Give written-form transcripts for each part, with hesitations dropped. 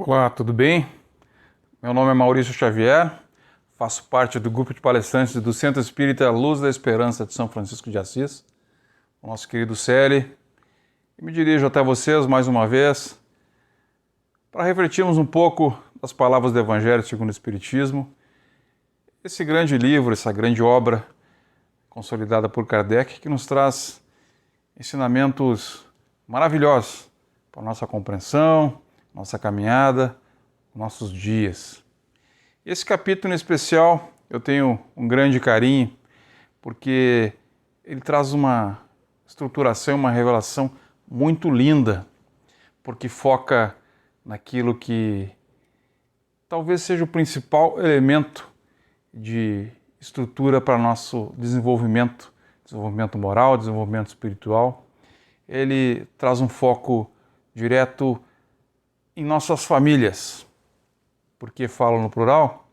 Olá, tudo bem? Meu nome é Maurício Xavier, faço parte do grupo de palestrantes do Centro Espírita Luz da Esperança de São Francisco de Assis, o nosso querido Celi, e me dirijo até vocês mais uma vez para refletirmos um pouco das palavras do Evangelho segundo o Espiritismo, esse grande livro, essa grande obra consolidada por Kardec, que nos traz ensinamentos maravilhosos para a nossa compreensão, nossa caminhada, nossos dias. Esse capítulo em especial eu tenho um grande carinho, porque ele traz uma estruturação, uma revelação muito linda, porque foca naquilo que talvez seja o principal elemento de estrutura para nosso desenvolvimento moral, desenvolvimento espiritual. Ele traz um foco direto em nossas famílias. Por que falo no plural?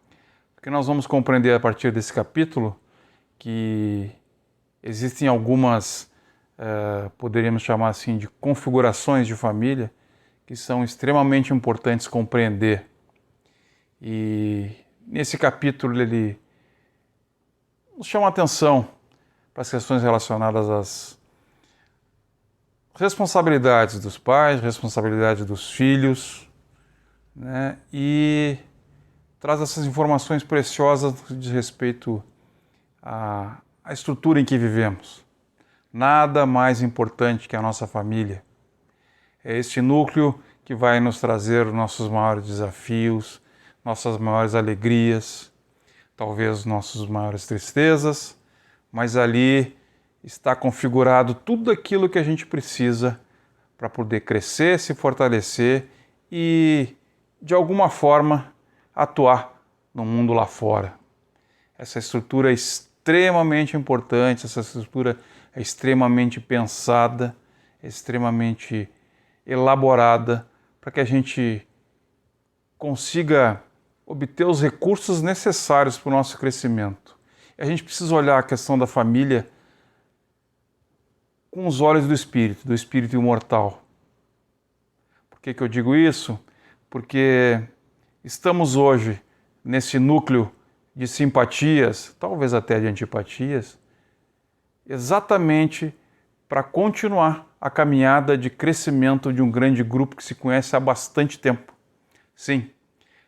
Porque nós vamos compreender a partir desse capítulo que existem algumas, poderíamos chamar assim, de configurações de família que são extremamente importantes compreender. E nesse capítulo ele nos chama a atenção para as questões relacionadas às responsabilidades dos pais, responsabilidade dos filhos, né? E traz essas informações preciosas de respeito à estrutura em que vivemos. Nada mais importante que a nossa família. É este núcleo que vai nos trazer os nossos maiores desafios, nossas maiores alegrias, talvez nossas maiores tristezas, mas ali está configurado tudo aquilo que a gente precisa para poder crescer, se fortalecer e, de alguma forma, atuar no mundo lá fora. Essa estrutura é extremamente importante, essa estrutura é extremamente pensada, é extremamente elaborada para que a gente consiga obter os recursos necessários para o nosso crescimento. E a gente precisa olhar a questão da família com os olhos do espírito imortal. Por que eu digo isso? Porque estamos hoje nesse núcleo de simpatias, talvez até de antipatias, exatamente para continuar a caminhada de crescimento de um grande grupo que se conhece há bastante tempo. Sim,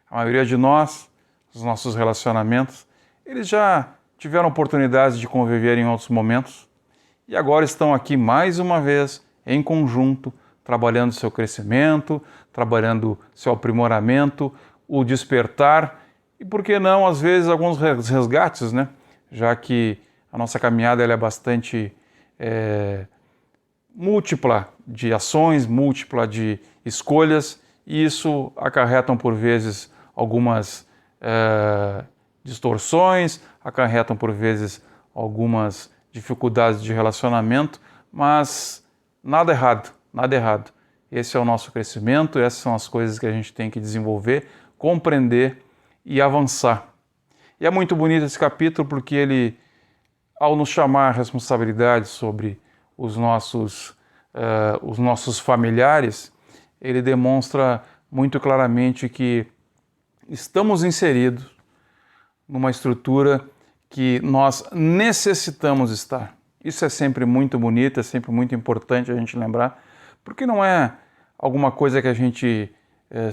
a maioria de nós, os nossos relacionamentos, eles já tiveram oportunidades de conviver em outros momentos e agora estão aqui mais uma vez, em conjunto, trabalhando seu crescimento, trabalhando seu aprimoramento, o despertar e, por que não, às vezes, alguns resgates, né? Já que a nossa caminhada ela é bastante múltipla de ações, múltipla de escolhas, e isso acarretam, por vezes, algumas distorções, acarretam, por vezes, algumas dificuldades de relacionamento, mas nada errado, nada errado. Esse é o nosso crescimento, essas são as coisas que a gente tem que desenvolver, compreender e avançar. E é muito bonito esse capítulo porque ele, ao nos chamar a responsabilidade sobre os nossos familiares, ele demonstra muito claramente que estamos inseridos numa estrutura que nós necessitamos estar. Isso é sempre muito bonito, é sempre muito importante a gente lembrar, porque não é alguma coisa que a gente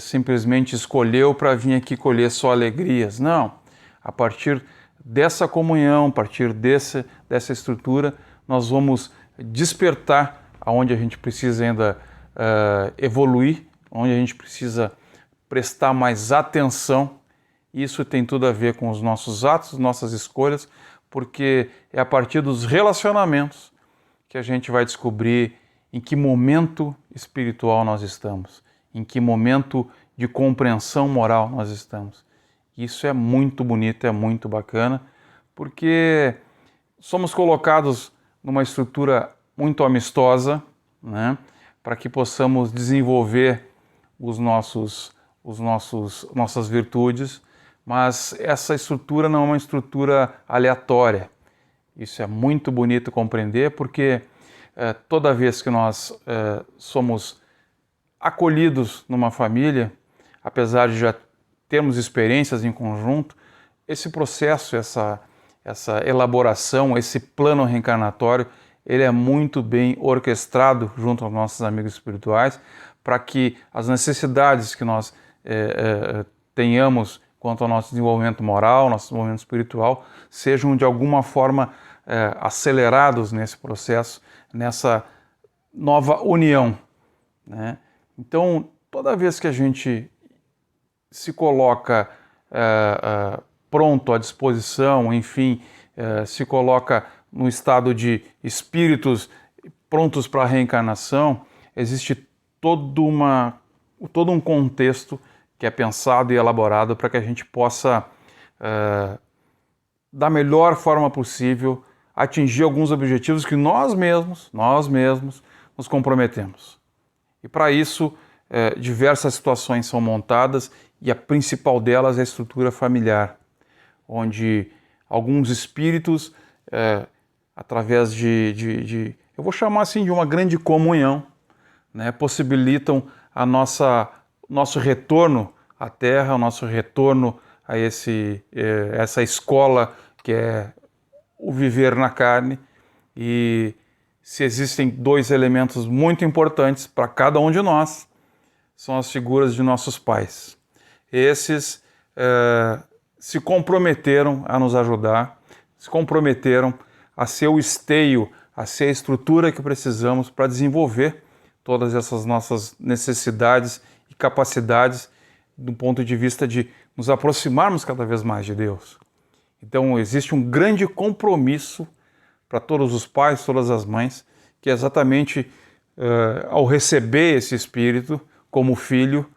simplesmente escolheu para vir aqui colher só alegrias. Não. A partir dessa comunhão, a partir dessa estrutura, nós vamos despertar aonde a gente precisa ainda evoluir, onde a gente precisa prestar mais atenção. Isso tem tudo a ver com os nossos atos, nossas escolhas, porque é a partir dos relacionamentos que a gente vai descobrir em que momento espiritual nós estamos, em que momento de compreensão moral nós estamos. Isso é muito bonito, é muito bacana, porque somos colocados numa estrutura muito amistosa, né, para que possamos desenvolver nossas virtudes, mas essa estrutura não é uma estrutura aleatória. Isso é muito bonito compreender, porque toda vez que nós somos acolhidos numa família, apesar de já termos experiências em conjunto, esse processo, essa elaboração, esse plano reencarnatório, ele é muito bem orquestrado junto aos nossos amigos espirituais, para que as necessidades que nós tenhamos quanto ao nosso desenvolvimento moral, nosso desenvolvimento espiritual, sejam de alguma forma acelerados nesse processo, nessa nova união, né? Então, toda vez que a gente se coloca pronto, à disposição, enfim, se coloca no estado de espíritos prontos para a reencarnação, existe todo um contexto que é pensado e elaborado para que a gente possa, da melhor forma possível, atingir alguns objetivos que nós mesmos nos comprometemos. E para isso, diversas situações são montadas e a principal delas é a estrutura familiar, onde alguns espíritos, através eu vou chamar assim de uma grande comunhão, né, possibilitam nosso retorno à Terra, o nosso retorno a essa escola que é o viver na carne. E se existem dois elementos muito importantes para cada um de nós, são as figuras de nossos pais. Esses se comprometeram a nos ajudar, se comprometeram a ser o esteio, a ser a estrutura que precisamos para desenvolver todas essas nossas necessidades e capacidades do ponto de vista de nos aproximarmos cada vez mais de Deus. Então existe um grande compromisso para todos os pais, todas as mães, que é exatamente ao receber esse Espírito como filho,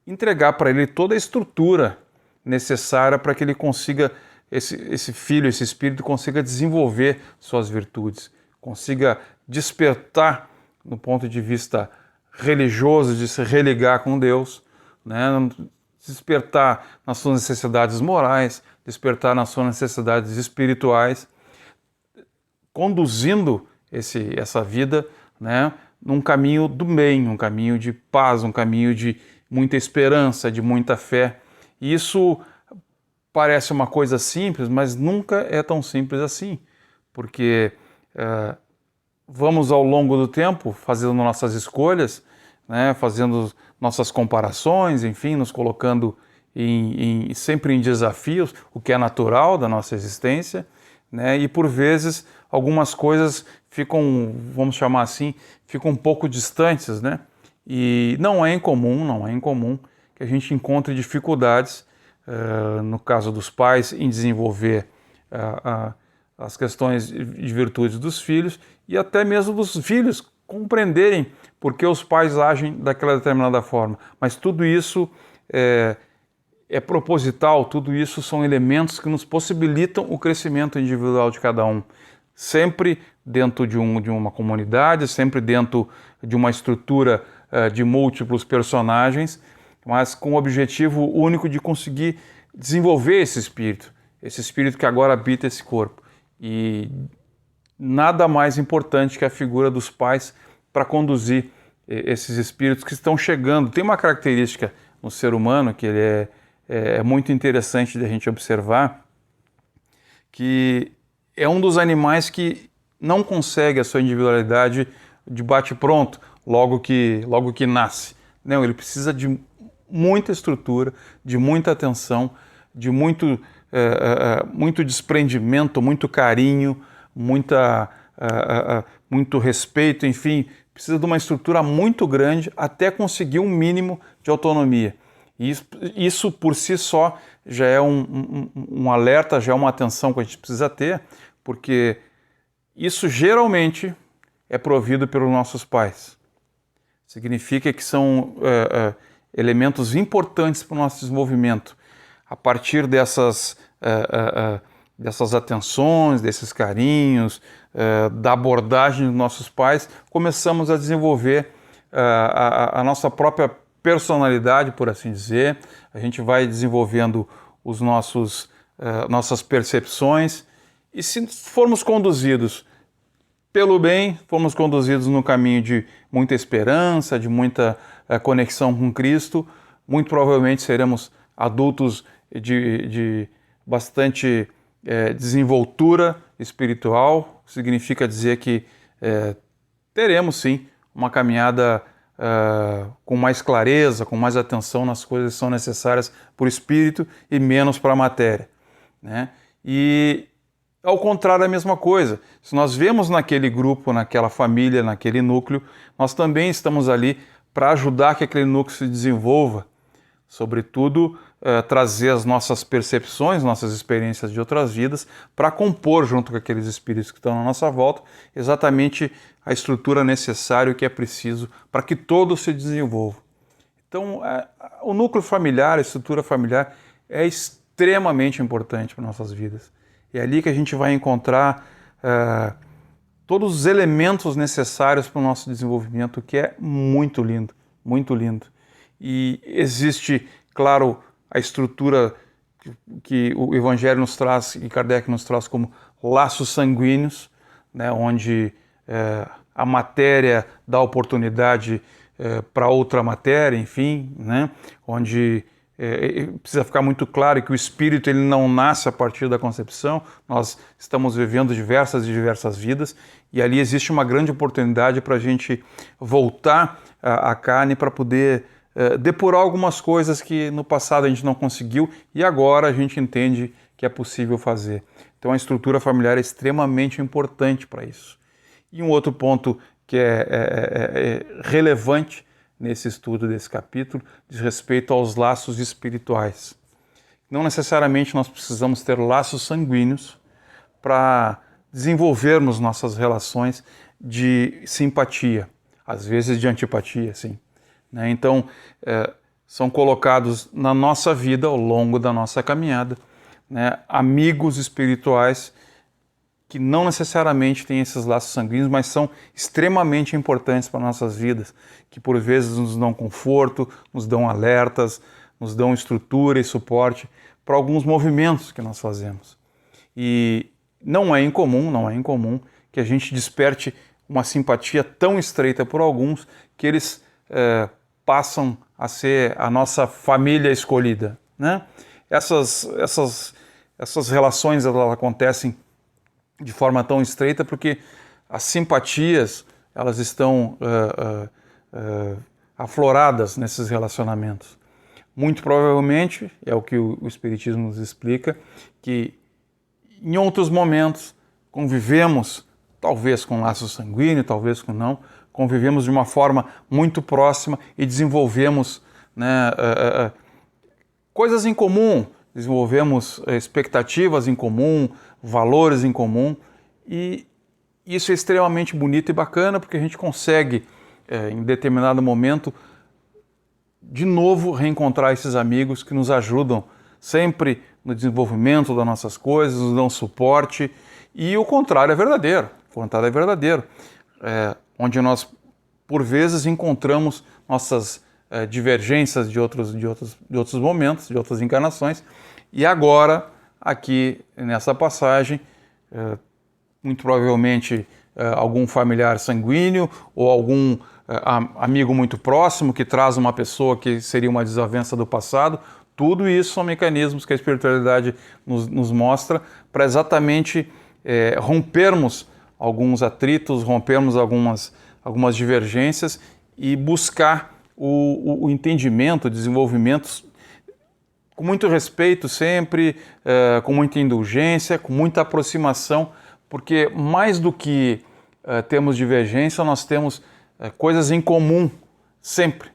entregar para ele toda a estrutura necessária para que ele consiga, esse filho, esse Espírito, consiga desenvolver suas virtudes, consiga despertar no ponto de vista religioso, de se religar com Deus, né? Despertar nas suas necessidades morais, despertar nas suas necessidades espirituais, conduzindo essa vida, né, num caminho do bem, um caminho de paz, um caminho de muita esperança, de muita fé. E isso parece uma coisa simples, mas nunca é tão simples assim, porque vamos ao longo do tempo fazendo nossas escolhas, né, fazendo nossas comparações, enfim, nos colocando sempre em desafios, o que é natural da nossa existência, né, e por vezes algumas coisas ficam, vamos chamar assim, ficam um pouco distantes, né, e não é incomum que a gente encontre dificuldades, no caso dos pais, em desenvolver as questões de virtudes dos filhos e até mesmo dos filhos compreenderem por que os pais agem daquela determinada forma. Mas tudo isso é proposital, tudo isso são elementos que nos possibilitam o crescimento individual de cada um. Sempre dentro de uma comunidade, sempre dentro de uma estrutura de múltiplos personagens, mas com o objetivo único de conseguir desenvolver esse espírito que agora habita esse corpo. E nada mais importante que a figura dos pais para conduzir esses espíritos que estão chegando. Tem uma característica no ser humano que ele é muito interessante de a gente observar, que é um dos animais que não consegue a sua individualidade de bate-pronto logo que nasce. Não, ele precisa de muita estrutura, de muita atenção, de muito desprendimento, muito carinho, muito respeito, enfim, precisa de uma estrutura muito grande até conseguir um mínimo de autonomia. E isso por si só já é um alerta, já é uma atenção que a gente precisa ter, porque isso geralmente é provido pelos nossos pais. Significa que são elementos importantes para o nosso desenvolvimento. A partir dessas atenções, desses carinhos, da abordagem dos nossos pais, começamos a desenvolver a nossa própria personalidade, por assim dizer. A gente vai desenvolvendo nossas percepções, e se formos conduzidos pelo bem, formos conduzidos no caminho de muita esperança, de muita conexão com Cristo, muito provavelmente seremos adultos de bastante desenvoltura espiritual. Significa dizer que teremos sim uma caminhada com mais clareza, com mais atenção nas coisas que são necessárias para o espírito e menos para a matéria, né? E ao contrário, a mesma coisa. Se nós vemos naquele grupo, naquela família, naquele núcleo, nós também estamos ali para ajudar que aquele núcleo se desenvolva, sobretudo trazer as nossas percepções, nossas experiências de outras vidas, para compor junto com aqueles espíritos que estão na nossa volta, exatamente a estrutura necessária que é preciso para que todos se desenvolvam. Então, o núcleo familiar, a estrutura familiar é extremamente importante para nossas vidas. É ali que a gente vai encontrar todos os elementos necessários para o nosso desenvolvimento, que é muito lindo, muito lindo. E existe, claro, a estrutura que o Evangelho nos traz e Kardec nos traz como laços sanguíneos, né, onde a matéria dá oportunidade para outra matéria, enfim, né, onde precisa ficar muito claro que o espírito ele não nasce a partir da concepção. Nós estamos vivendo diversas e diversas vidas e ali existe uma grande oportunidade para a gente voltar à carne para poder depurar algumas coisas que no passado a gente não conseguiu e agora a gente entende que é possível fazer. Então a estrutura familiar é extremamente importante para isso. E um outro ponto que é relevante nesse estudo desse capítulo diz respeito aos laços espirituais. Não necessariamente nós precisamos ter laços sanguíneos para desenvolvermos nossas relações de simpatia, às vezes de antipatia, sim. Então, são colocados na nossa vida, ao longo da nossa caminhada, né, amigos espirituais que não necessariamente têm esses laços sanguíneos, mas são extremamente importantes para nossas vidas, que por vezes nos dão conforto, nos dão alertas, nos dão estrutura e suporte para alguns movimentos que nós fazemos. E não é incomum que a gente desperte uma simpatia tão estreita por alguns que eles passam a ser a nossa família escolhida, né? Essas relações elas acontecem de forma tão estreita porque as simpatias elas estão afloradas nesses relacionamentos. Muito provavelmente, é o que o Espiritismo nos explica, que em outros momentos convivemos, talvez com laço sanguíneo, talvez com não, convivemos de uma forma muito próxima e desenvolvemos, né, coisas em comum, desenvolvemos expectativas em comum, valores em comum, e isso é extremamente bonito e bacana porque a gente consegue, em determinado momento, de novo reencontrar esses amigos que nos ajudam sempre no desenvolvimento das nossas coisas, nos dão suporte, e o contrário é verdadeiro, onde nós, por vezes, encontramos nossas divergências de outros momentos, de outras encarnações, e agora, aqui nessa passagem, muito provavelmente algum familiar sanguíneo ou algum amigo muito próximo que traz uma pessoa que seria uma desavença do passado. Tudo isso são mecanismos que a espiritualidade nos mostra para exatamente rompermos alguns atritos, rompermos algumas divergências e buscar o entendimento, o desenvolvimento com muito respeito sempre, com muita indulgência, com muita aproximação, porque mais do que temos divergência, nós temos coisas em comum, sempre,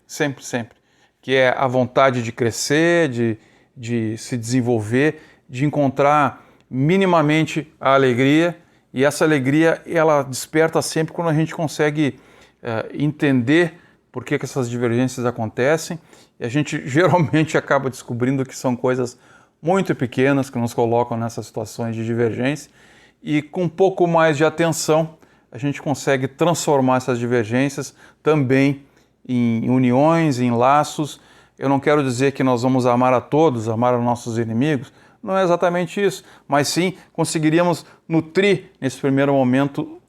que é a vontade de crescer, de se desenvolver, de encontrar minimamente a alegria, e essa alegria ela desperta sempre quando a gente consegue entender por que essas divergências acontecem, e a gente geralmente acaba descobrindo que são coisas muito pequenas que nos colocam nessas situações de divergência, e com um pouco mais de atenção a gente consegue transformar essas divergências também em uniões, em laços. Eu não quero dizer que nós vamos amar a todos, amar os nossos inimigos, não é exatamente isso, mas sim conseguiríamos nutrir nesse primeiro momento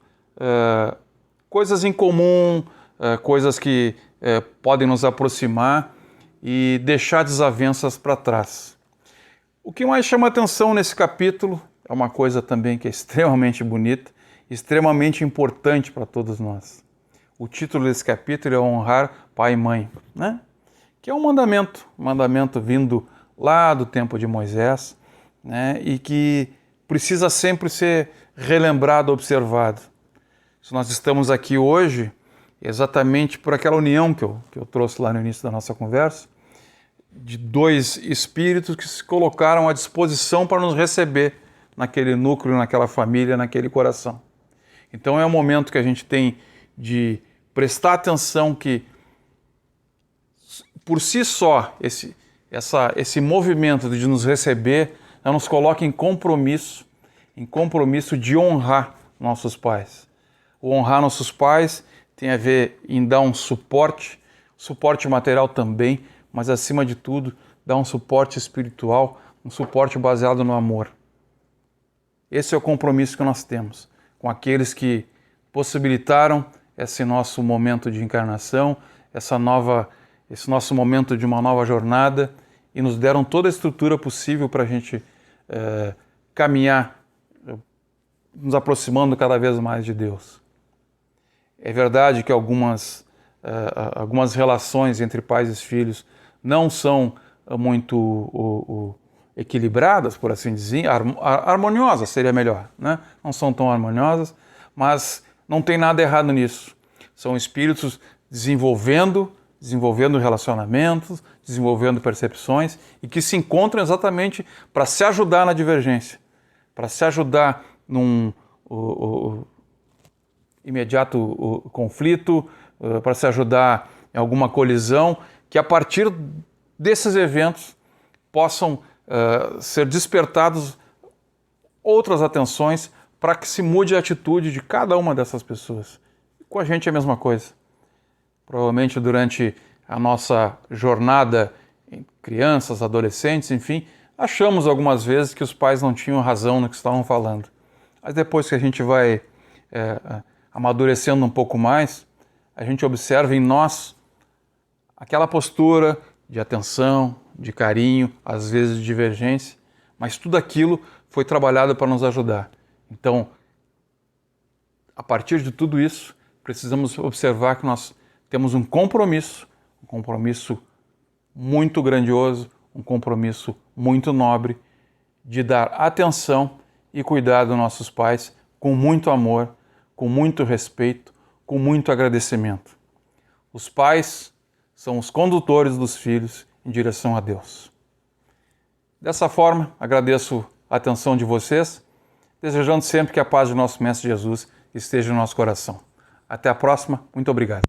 coisas em comum, coisas que podem nos aproximar e deixar desavenças para trás. O que mais chama atenção nesse capítulo é uma coisa também que é extremamente bonita, extremamente importante para todos nós. O título desse capítulo é honrar pai e mãe, né? Que é um mandamento vindo lá do tempo de Moisés, né? E que precisa sempre ser relembrado, observado. Se nós estamos aqui hoje, exatamente por aquela união que eu trouxe lá no início da nossa conversa, de dois espíritos que se colocaram à disposição para nos receber naquele núcleo, naquela família, naquele coração. Então é um momento que a gente tem de prestar atenção que, por si só, esse movimento de nos receber, nos coloca em compromisso de honrar nossos pais. O honrar nossos pais tem a ver em dar um suporte material também, mas acima de tudo, dar um suporte espiritual, um suporte baseado no amor. Esse é o compromisso que nós temos com aqueles que possibilitaram esse nosso momento de encarnação, esse nosso momento de uma nova jornada e nos deram toda a estrutura possível para a gente caminhar, nos aproximando cada vez mais de Deus. É verdade que algumas relações entre pais e filhos não são muito equilibradas, por assim dizer, harmoniosas seria melhor, né? Não são tão harmoniosas, mas não tem nada errado nisso. São espíritos desenvolvendo relacionamentos, desenvolvendo percepções e que se encontram exatamente para se ajudar na divergência, para se ajudar num imediato conflito, para se ajudar em alguma colisão, que a partir desses eventos possam ser despertados outras atenções para que se mude a atitude de cada uma dessas pessoas. E com a gente é a mesma coisa. Provavelmente durante a nossa jornada em crianças, adolescentes, enfim, achamos algumas vezes que os pais não tinham razão no que estavam falando. Mas depois que a gente vai amadurecendo um pouco mais, a gente observa em nós aquela postura de atenção, de carinho, às vezes de divergência, mas tudo aquilo foi trabalhado para nos ajudar. Então, a partir de tudo isso, precisamos observar que nós temos um compromisso muito grandioso, um compromisso muito nobre de dar atenção e cuidar dos nossos pais com muito amor, com muito respeito, com muito agradecimento. Os pais são os condutores dos filhos em direção a Deus. Dessa forma, agradeço a atenção de vocês, desejando sempre que a paz de nosso Mestre Jesus esteja no nosso coração. Até a próxima, muito obrigado.